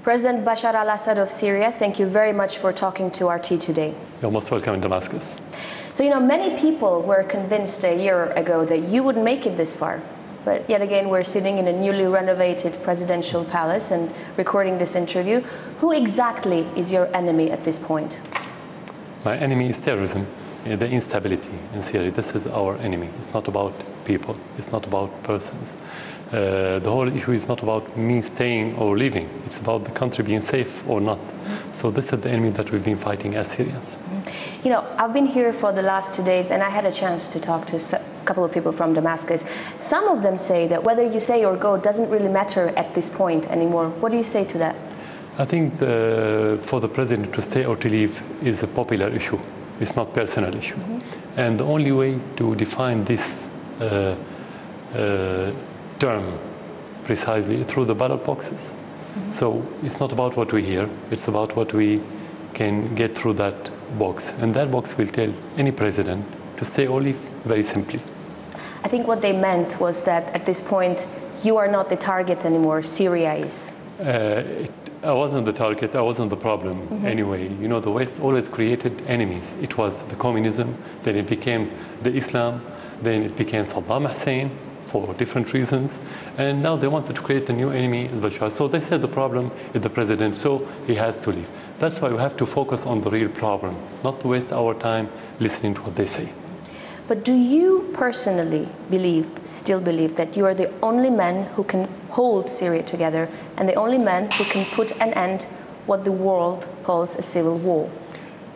President Bashar al-Assad of Syria, thank you very much for talking to RT today. You're most welcome in Damascus. So, many people were convinced a year ago that you wouldn't make it this far. But yet again, we're sitting in a newly renovated presidential palace and recording this interview. Who exactly is your enemy at this point? My enemy is terrorism, the instability in Syria. This is our enemy. It's not about people. It's not about persons. The whole issue is not about me staying or leaving. It's about the country being safe or not. So this is the enemy that we've been fighting as Syrians. I've been here for the last 2 days and I had a chance to talk to a couple of people from Damascus. Some of them say that whether you stay or go doesn't really matter at this point anymore. What do you say to that? I think for the president to stay or to leave is a popular issue. It's not a personal issue. And the only way to define this term precisely through the ballot boxes. So it's not about what we hear, it's about what we can get through that box. And that box will tell any president to stay or leave, very simply. I think what they meant was that at this point, you are not the target anymore, Syria is. I wasn't the target, I wasn't the problem anyway. The West always created enemies. It was the communism, then it became the Islam, then it became Saddam Hussein for different reasons. And now they wanted to create a new enemy, as Bashar. So they said the problem is the president, so he has to leave. That's why we have to focus on the real problem, not to waste our time listening to what they say. But do you personally still believe that you are the only man who can hold Syria together and the only man who can put an end what the world calls a civil war?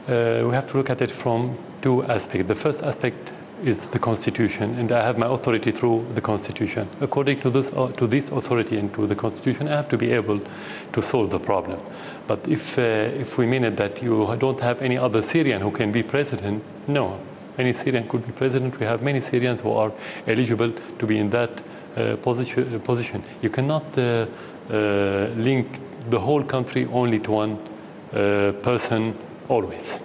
We have to look at it from two aspects. The first aspect is the Constitution, and I have my authority through the Constitution. According to this authority and to the Constitution, I have to be able to solve the problem. But if we mean it that you don't have any other Syrian who can be president, no. Any Syrian could be president. We have many Syrians who are eligible to be in that position. You cannot link the whole country only to one person always.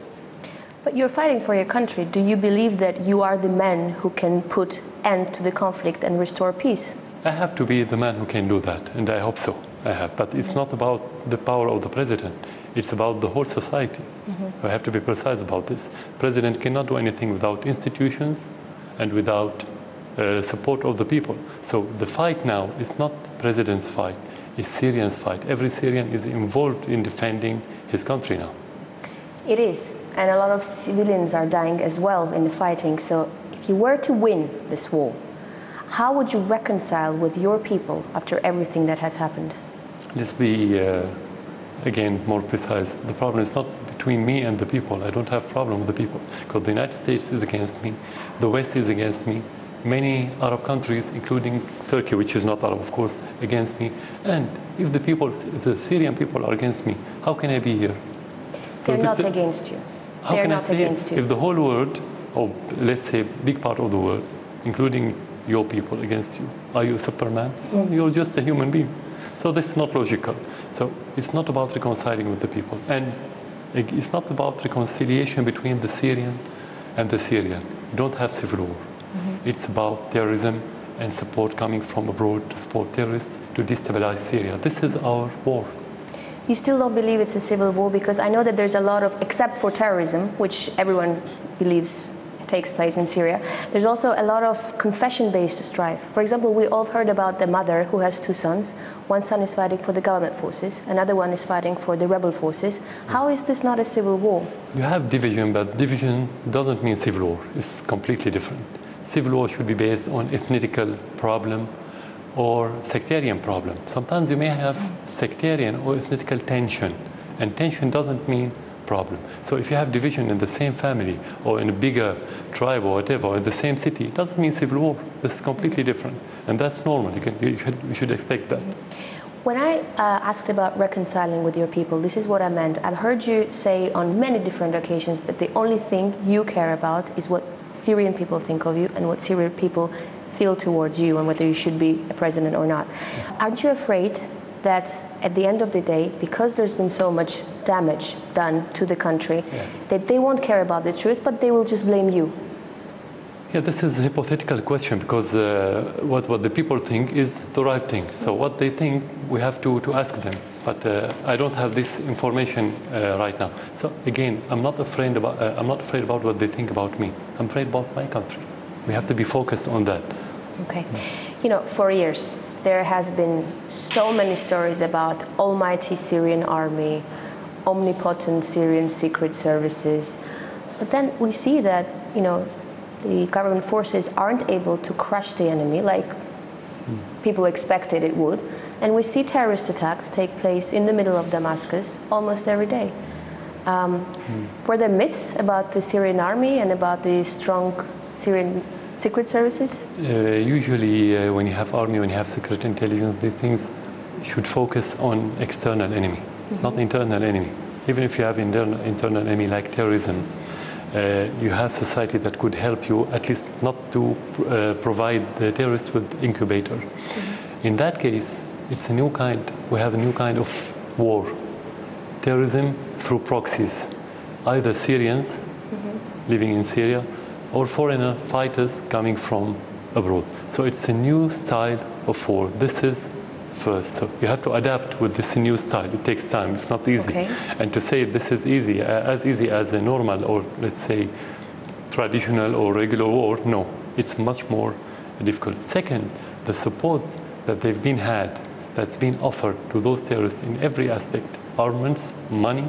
But you're fighting for your country. Do you believe that you are the man who can put end to the conflict and restore peace? I have to be the man who can do that, and I hope so. I have. But it's not about the power of the president. It's about the whole society. I have to be precise about this. The president cannot do anything without institutions and without support of the people. So the fight now is not the president's fight, it's Syrians' fight. Every Syrian is involved in defending his country now. It is, and a lot of civilians are dying as well in the fighting. So if you were to win this war, how would you reconcile with your people after everything that has happened? Let's be, again, more precise. The problem is not between me and the people. I don't have a problem with the people, because the United States is against me, the West is against me, many Arab countries, including Turkey, which is not Arab, of course, against me. And if the Syrian people are against me, how can I be here? They're not against you. They're not against you. If the whole world, or let's say a big part of the world, including your people against you, are you a Superman? No, you're just a human being. So this is not logical. So it's not about reconciling with the people. And it's not about reconciliation between the Syrian and the Syrian. You don't have civil war. It's about terrorism and support coming from abroad to support terrorists to destabilize Syria. This is our war. You still don't believe it's a civil war? Because I know that there's a lot of, except for terrorism, which everyone believes takes place in Syria, there's also a lot of confession-based strife. For example, we all heard about the mother who has 2 sons. One son is fighting for the government forces, another one is fighting for the rebel forces. How is this not a civil war? You have division, but division doesn't mean civil war. It's completely different. Civil war should be based on ethnical problem or sectarian problem. Sometimes you may have sectarian or ethnical tension, and tension doesn't mean problem. So if you have division in the same family or in a bigger tribe or whatever, or in the same city, it doesn't mean civil war. This is completely different, and that's normal. You should expect that. When I asked about reconciling with your people, this is what I meant. I've heard you say on many different occasions that the only thing you care about is what Syrian people think of you and what Syrian people feel towards you and whether you should be a president or not. Aren't you afraid that at the end of the day, because there's been so much damage done to the country, that they won't care about the truth, but they will just blame you? Yeah, this is a hypothetical question because what the people think is the right thing. So what they think, we have to ask them. But I don't have this information right now. So again, I'm not afraid about what they think about me. I'm afraid about my country. We have to be focused on that. Okay. You know, for years, there has been so many stories about almighty Syrian army, omnipotent Syrian secret services. But then we see that, you know, the government forces aren't able to crush the enemy like people expected it would. And we see terrorist attacks take place in the middle of Damascus almost every day. Were there myths about the Syrian army and about the strong Syrian secret services? Usually when you have army, when you have secret intelligence, these things should focus on external enemy, not internal enemy. Even if you have internal enemy like terrorism, you have society that could help you, at least not to provide the terrorists with incubator. In that case, it's a new kind, we have a new kind of war. Terrorism through proxies, either Syrians living in Syria or foreigner fighters coming from abroad. So it's a new style of war. This is first. So you have to adapt with this new style. It takes time. It's not easy. Okay. And to say this is easy as a normal or let's say traditional or regular war, no. It's much more difficult. Second, the support that they've been had, that's been offered to those terrorists in every aspect, armaments, money,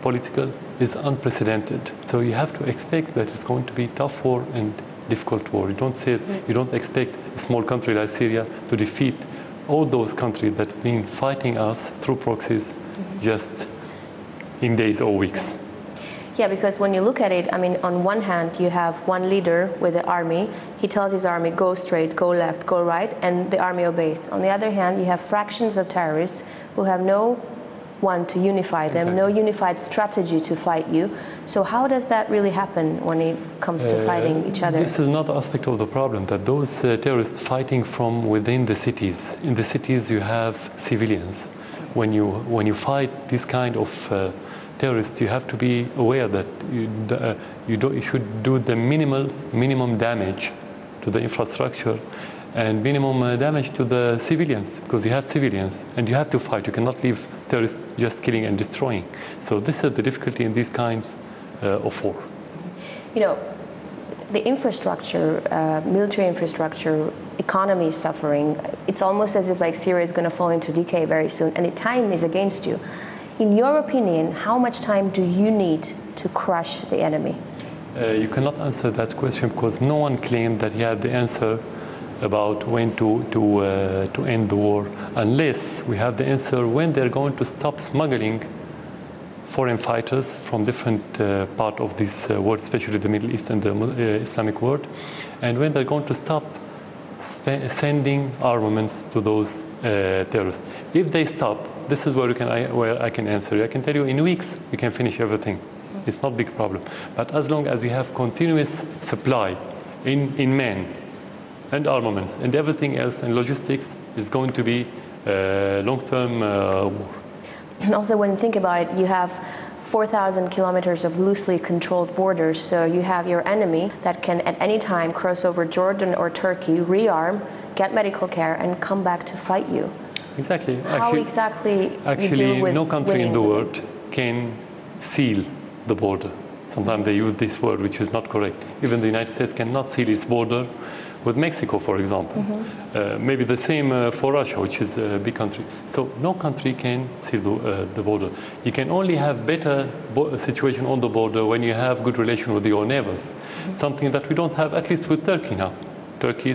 political, is unprecedented. So you have to expect that it's going to be tough war and difficult war. You don't expect a small country like Syria to defeat all those countries that have been fighting us through proxies just in days or weeks. Yeah, because when you look at it, I mean, on one hand, you have one leader with the army. He tells his army, go straight, go left, go right, and the army obeys. On the other hand, you have fractions of terrorists who have no one to unify them, no unified strategy to fight you. So how does that really happen when it comes to fighting each other? This is not aspect of the problem, that those terrorists fighting from within the cities. In the cities you have civilians. When you fight this kind of terrorists, you have to be aware that you should do the minimum damage to the infrastructure and minimum damage to the civilians, because you have civilians and you have to fight. You cannot leave terrorists just killing and destroying. So this is the difficulty in these kinds of war. You know, the infrastructure, military infrastructure, economy is suffering. It's almost as if like Syria is going to fall into decay very soon, and the time is against you. In your opinion, how much time do you need to crush the enemy? You cannot answer that question because no one claimed that he had the answer about when to end the war, unless we have the answer when they're going to stop smuggling foreign fighters from different part of this world, especially the Middle East and the Islamic world, and when they're going to stop sending armaments to those terrorists. If they stop, this is where I can answer you. I can tell you in weeks we can finish everything. It's not a big problem. But as long as you have continuous supply in men and armaments and everything else and logistics, is going to be a long-term war. Also, when you think about it, you have 4,000 kilometers of loosely controlled borders, so you have your enemy that can at any time cross over Jordan or Turkey, rearm, get medical care, and come back to fight you. Exactly. How exactly you deal with no country winning? in the world can seal the border. Sometimes they use this word, which is not correct. Even the United States cannot seal its border with Mexico, for example. Maybe the same for Russia, which is a big country. So no country can seal the border. You can only have better situation on the border when you have good relation with your neighbors. Something that we don't have, at least with Turkey now. Turkey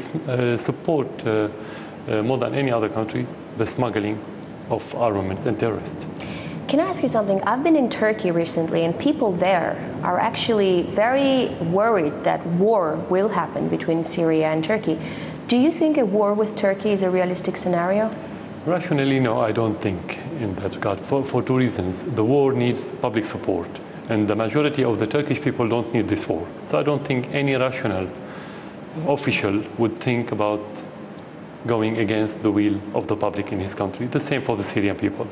support more than any other country the smuggling of armaments and terrorists. Can I ask you something? I've been in Turkey recently, and people there are actually very worried that war will happen between Syria and Turkey. Do you think a war with Turkey is a realistic scenario? Rationally, no, I don't think in that regard, for two reasons. The war needs public support, and the majority of the Turkish people don't need this war. So I don't think any rational official would think about going against the will of the public in his country. The same for the Syrian people.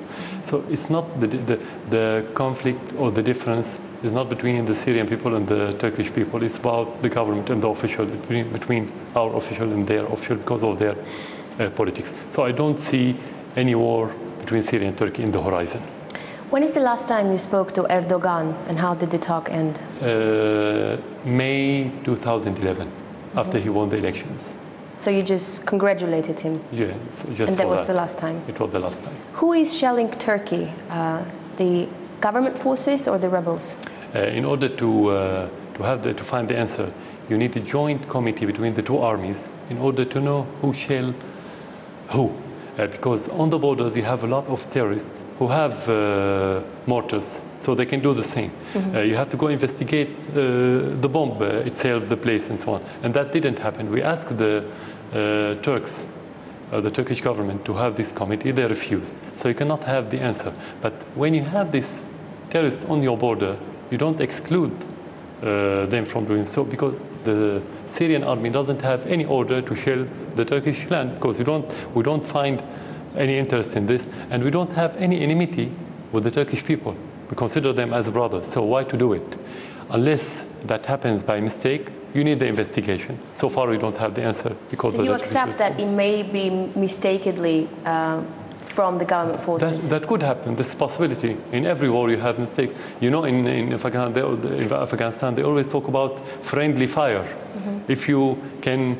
So it's not the conflict or the difference is not between the Syrian people and the Turkish people. It's about the government and the official, between our official and their official because of their politics. So I don't see any war between Syria and Turkey in the horizon. When is the last time you spoke to Erdogan, and how did the talk end? May 2011, after he won the elections. So you just congratulated him? Yeah, just and that was the last time? It was the last time. Who is shelling Turkey? The government forces or the rebels? In order to find the answer, you need a joint committee between the two armies in order to know who shell who. Because on the borders you have a lot of terrorists who have mortars, so they can do the same. You have to go investigate the bomb itself, the place, and so on. And that didn't happen. We asked the Turks, the Turkish government, to have this committee. They refused. So you cannot have the answer. But when you have these terrorists on your border, you don't exclude them from doing so, because the Syrian army doesn't have any order to shell the Turkish land, because we don't find any interest in this, and we don't have any enmity with the Turkish people. We consider them as brothers, so why to do it? Unless that happens by mistake, you need the investigation. So far we don't have the answer. Because so you accept that it may be mistakenly from the government forces? That could happen. This is a possibility. In every war you have mistakes. You know, in Afghanistan they always talk about friendly fire. If you can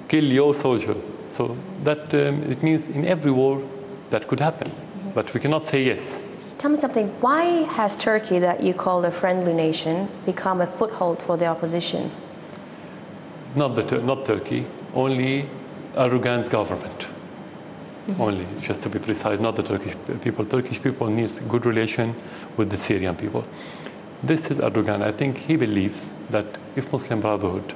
kill your soldier. So that it means in every war that could happen. But we cannot say yes. Tell me something. Why has Turkey, that you call a friendly nation, become a foothold for the opposition? Not Turkey. Only Erdogan's government. Only, just to be precise, not the Turkish people. Turkish people need good relation with the Syrian people. This is Erdogan. I think he believes that if Muslim Brotherhood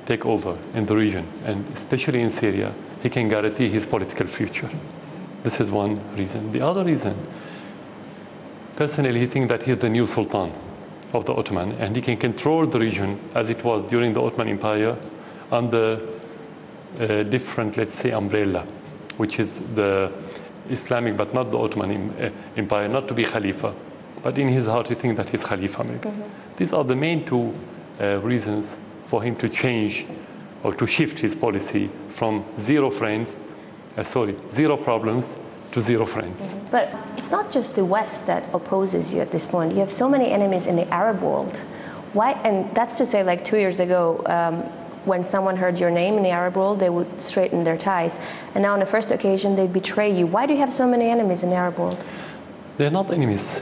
take over in the region, and especially in Syria, he can guarantee his political future. This is one reason. The other reason, personally, he thinks that he's the new Sultan of the Ottoman, and he can control the region as it was during the Ottoman Empire under a different, let's say, umbrella, which is the Islamic, but not the Ottoman Empire, not to be Khalifa. But in his heart, he thinks that he's Khalifa, maybe. These are the main two reasons for him to change or to shift his policy from zero problems to zero friends. But it's not just the West that opposes you at this point. You have so many enemies in the Arab world. Why? And that's to say, like 2 years ago, when someone heard your name in the Arab world, they would straighten their ties. And now on the first occasion, they betray you. Why do you have so many enemies in the Arab world? They're not enemies.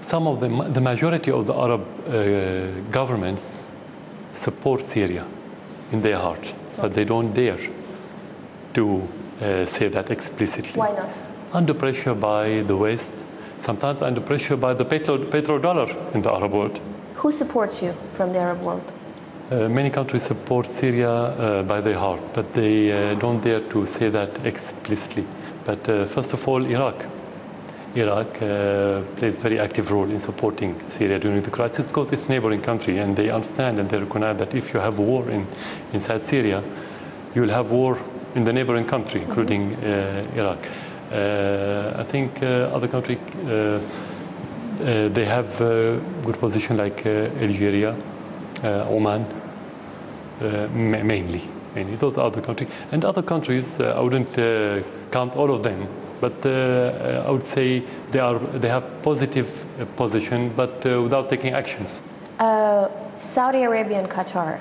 Some of them, the majority of the Arab governments support Syria in their heart, but they don't dare to say that explicitly. Why not? Under pressure by the West, sometimes under pressure by the petrodollar in the Arab world. Who supports you from the Arab world? Many countries support Syria by their heart, but they don't dare to say that explicitly. But first of all, Iraq. Iraq plays a very active role in supporting Syria during the crisis because it's a neighboring country, and they understand and they recognize that if you have war inside Syria, you will have war in the neighboring country, including Iraq. I think other countries, they have a good position like Algeria, Oman, mainly. Those are other countries. And other countries, I wouldn't count all of them, but I would say they have positive position, but without taking actions. Saudi Arabia and Qatar,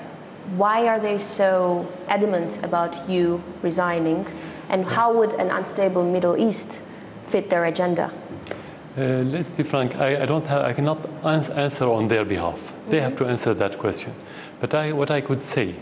why are they so adamant about you resigning? And how would an unstable Middle East fit their agenda? Let's be frank, I cannot answer on their behalf. They have to answer that question. But what I could say,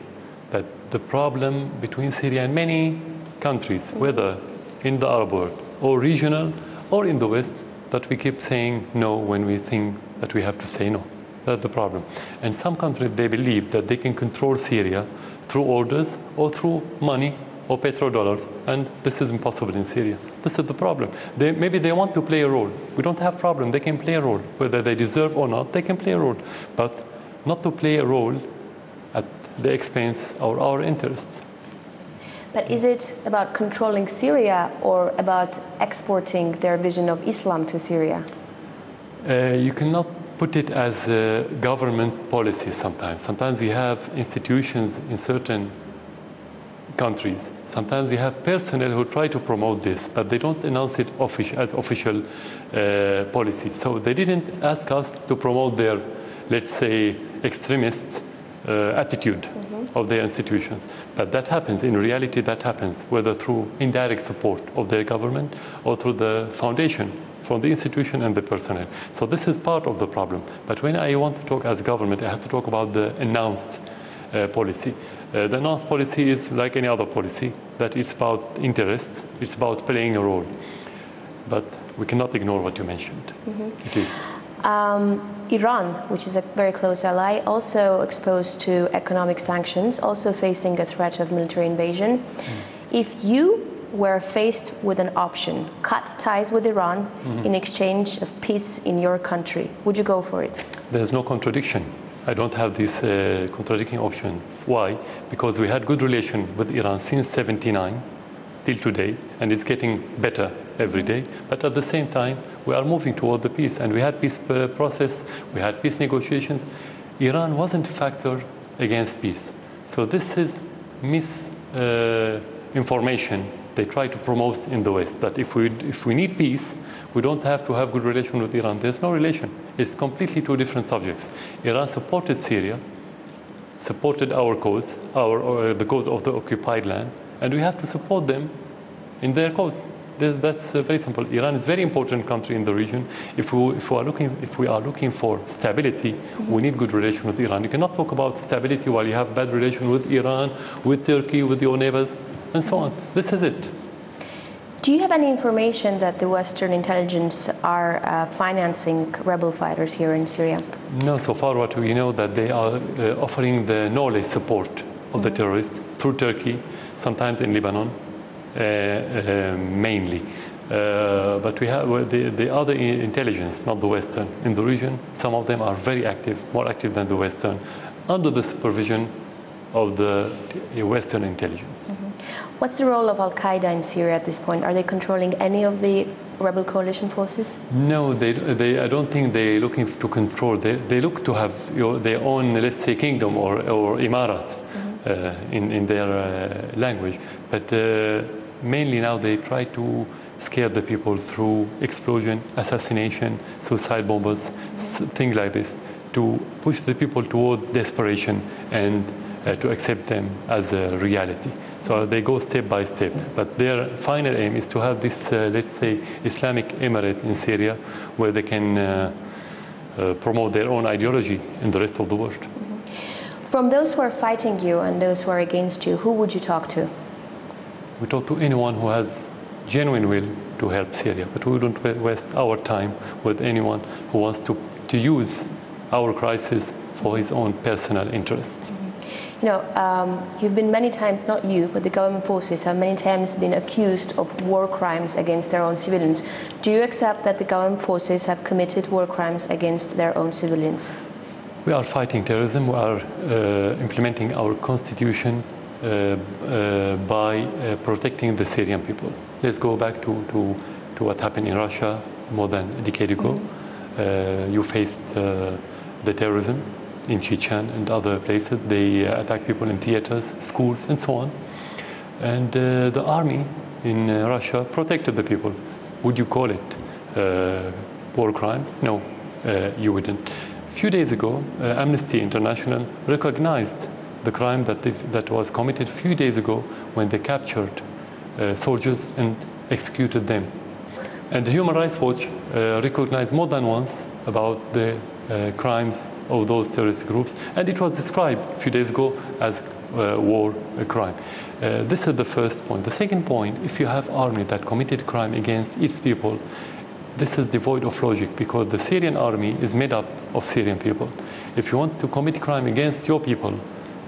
that the problem between Syria and many countries, whether in the Arab world or regional or in the West, that we keep saying no when we think that we have to say no. That's the problem. And some countries, they believe that they can control Syria through orders or through money or petrodollars, and this is impossible in Syria. This is the problem. Maybe they want to play a role. We don't have a problem. They can play a role. Whether they deserve or not, they can play a role. But not to play a role at the expense of our interests. But is it about controlling Syria or about exporting their vision of Islam to Syria? You cannot put it as a government policy sometimes. Sometimes you have institutions in certain countries. Sometimes you have personnel who try to promote this, but they don't announce it as official policy. So they didn't ask us to promote their, let's say, extremist attitude of their institutions. But that happens, in reality that happens, whether through indirect support of their government or through the foundation from the institution and the personnel. So this is part of the problem. But when I want to talk as government, I have to talk about the announced policy. The announced policy is like any other policy, that it's about interests, it's about playing a role. But we cannot ignore what you mentioned. It is. Iran, which is a very close ally, also exposed to economic sanctions, also facing a threat of military invasion. If you were faced with an option, cut ties with Iran in exchange of peace in your country, would you go for it? There's no contradiction. I don't have this contradicting option. Why? Because we had good relation with Iran since '79 till today, and it's getting better every day. But at the same time, we are moving toward the peace, and we had peace process, we had peace negotiations. Iran wasn't a factor against peace. So this is misinformation they try to promote in the West, that if we need peace, we don't have to have good relation with Iran. There's no relation. It's completely two different subjects. Iran supported Syria, supported our cause, the cause of the occupied land, and we have to support them in their cause. That's very simple. Iran is a very important country in the region. If we are looking for stability, we need good relation with Iran. You cannot talk about stability while you have bad relation with Iran, with Turkey, with your neighbors, and so on. This is it. Do you have any information that the Western intelligence are financing rebel fighters here in Syria? No, so far what we know that they are offering the knowledge support of the terrorists through Turkey, sometimes in Lebanon, mainly. But we have the other intelligence, not the Western, in the region. Some of them are very active, more active than the Western, under the supervision of the Western intelligence. What's the role of al-Qaeda in Syria at this point? Are they controlling any of the rebel coalition forces? No, I don't think they're looking to control. They look to have their own, let's say, kingdom or imarat in their language. But mainly now they try to scare the people through explosion, assassination, suicide bombers, things like this, to push the people toward desperation and to accept them as a reality. So they go step by step. But their final aim is to have this, let's say, Islamic emirate in Syria, where they can promote their own ideology in the rest of the world. From those who are fighting you and those who are against you, who would you talk to? We talk to anyone who has genuine will to help Syria, but we don't waste our time with anyone who wants to use our crisis for his own personal interests. You know, you've been many times, not you, but the government forces have many times been accused of war crimes against their own civilians. Do you accept that the government forces have committed war crimes against their own civilians? We are fighting terrorism. We are implementing our constitution by protecting the Syrian people. Let's go back to what happened in Russia more than a decade ago. You faced the terrorism in Chechen and other places. They attack people in theaters, schools, and so on. And the army in Russia protected the people. Would you call it war crime? No, you wouldn't. A few days ago, Amnesty International recognized the crime that was committed a few days ago when they captured soldiers and executed them. And the Human Rights Watch recognized more than once about the crimes of those terrorist groups, and it was described a few days ago as war crime. This is the first point. The second point, if you have army that committed crime against its people, this is devoid of logic, because the Syrian army is made up of Syrian people. If you want to commit crime against your people,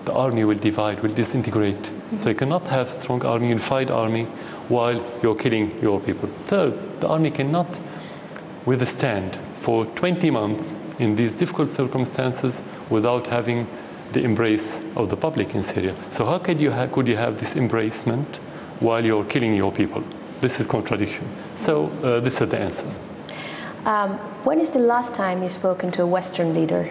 the army will divide, will disintegrate. So you cannot have strong army, unified army, while you're killing your people. Third, the army cannot withstand for 20 months in these difficult circumstances without having the embrace of the public in Syria. So how could you have this embracement while you're killing your people? This is contradiction. So this is the answer. When is the last time you've spoken to a Western leader?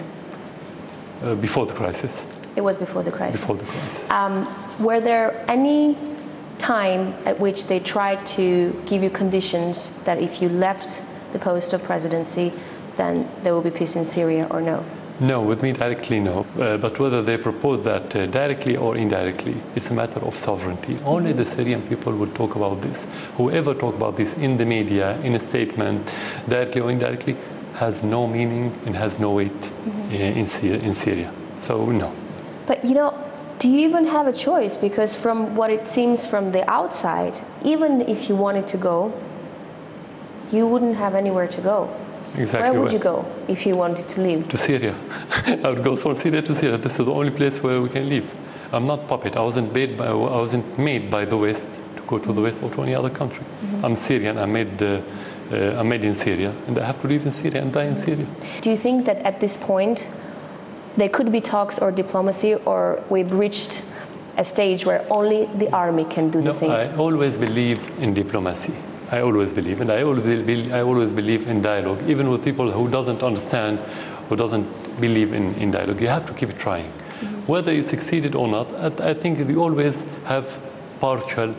Before the crisis. It was before the crisis. Before the crisis. Were there any time at which they tried to give you conditions that if you left the post of presidency, then there will be peace in Syria, or no? No, with me directly, no. But whether they propose that directly or indirectly, it's a matter of sovereignty. Only the Syrian people will talk about this. Whoever talk about this in the media, in a statement, directly or indirectly, has no meaning and has no weight in Syria. So, no. But, you know, do you even have a choice? Because from what it seems from the outside, even if you wanted to go, you wouldn't have anywhere to go. Exactly. Where would you go if you wanted to leave? To Syria. I would go from Syria to Syria. This is the only place where we can live. I'm not puppet. I wasn't made by the West to go to the West or to any other country. I'm Syrian. I'm made in Syria, and I have to live in Syria and die in Syria. Do you think that at this point there could be talks or diplomacy, or we've reached a stage where only the army can do the thing? I always believe in diplomacy. I always believe, and I always believe in dialogue, even with people who doesn't understand, who doesn't believe in dialogue. You have to keep trying. Whether you succeeded or not, I think you always have partial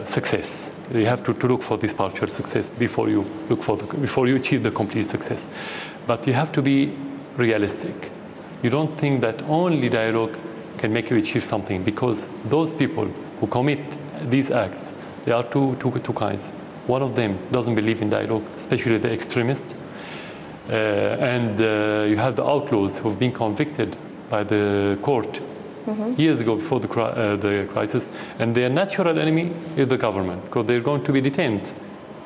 success. You have to look for this partial success before you achieve the complete success. But you have to be realistic. You don't think that only dialogue can make you achieve something, because those people who commit these acts, there are two kinds. One of them doesn't believe in dialogue, especially the extremists. And you have the outlaws who have been convicted by the court years ago before the crisis. And their natural enemy is the government, because they're going to be detained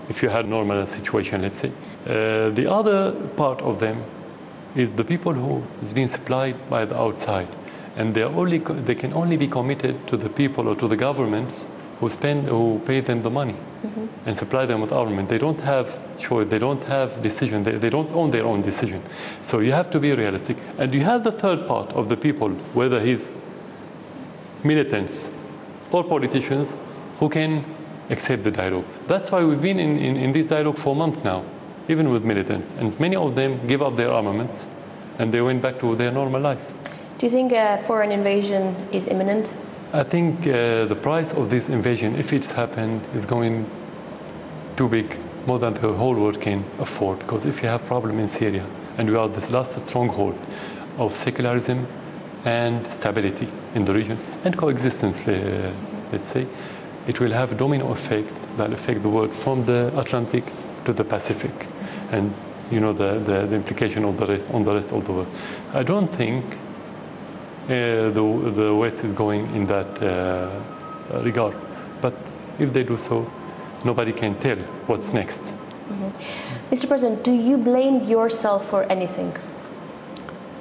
if you had a normal situation, let's say. The other part of them is the people who is being supplied by the outside. And they can only be committed to the people or to the governments who pay them the money and supply them with armament. They don't have choice, they don't have decision, they don't own their own decision. So you have to be realistic. And you have the third part of the people, whether he's militants or politicians, who can accept the dialogue. That's why we've been in this dialogue for a month now, even with militants. And many of them give up their armaments and they went back to their normal life. Do you think a foreign invasion is imminent? I think the price of this invasion, if it's happened, is going too big, more than the whole world can afford. Because if you have problem in Syria, and we are this last stronghold of secularism and stability in the region, and coexistence, let's say, it will have a domino effect that will affect the world from the Atlantic to the Pacific. And you know the implication of the rest on the rest of the world. I don't think the West is going in that regard. But if they do so, nobody can tell what's next. Mr. President, do you blame yourself for anything?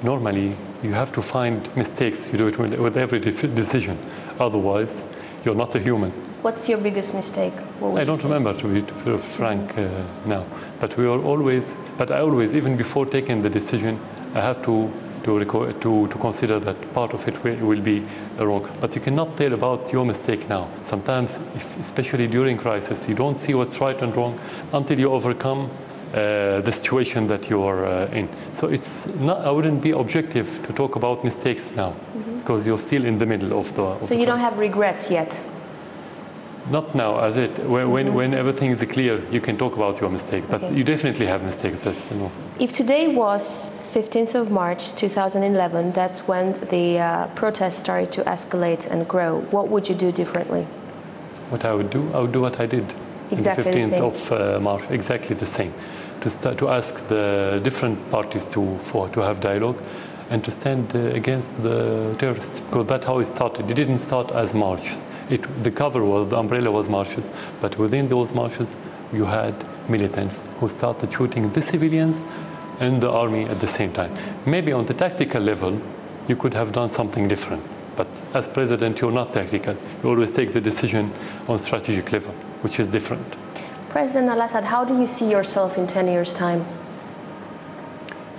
Normally, you have to find mistakes. You do it with every decision. Otherwise, you're not a human. What's your biggest mistake? I don't remember, to be frank now. But I always, even before taking the decision, I have to consider that part of it will be wrong. But you cannot tell about your mistake now. Sometimes, especially during crisis, you don't see what's right and wrong until you overcome the situation that you are in. So I wouldn't be objective to talk about mistakes now, because you're still in the middle of the So you don't have regrets yet? Not now, as it. When everything is clear, you can talk about your mistake, but you definitely have mistakes. That's, you know. If today was 15th of March 2011, that's when the protests started to escalate and grow, what would you do differently? What I would do what I did. Exactly the 15th of March, exactly the same. To ask the different parties to have dialogue and to stand against the terrorists, because that's how it started. It didn't start as marches. The umbrella was marches, but within those marches you had militants who started shooting the civilians and the army at the same time. Maybe on the tactical level you could have done something different, but as president you're not tactical. You always take the decision on strategic level, which is different. President al-Assad, how do you see yourself in 10 years' time?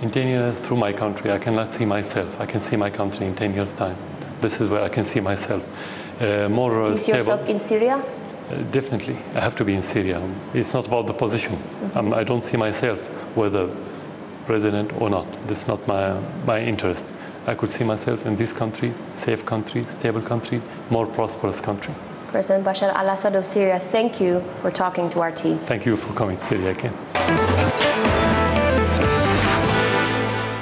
In 10 years, through my country, I cannot see myself. I can see my country in 10 years' time. This is where I can see myself. Do you see yourself in Syria? Definitely, I have to be in Syria. It's not about the position. I don't see myself whether president or not. That's not my interest. I could see myself in this country, safe country, stable country, more prosperous country. President Bashar al-Assad of Syria, thank you for talking to our team. Thank you for coming to Syria again.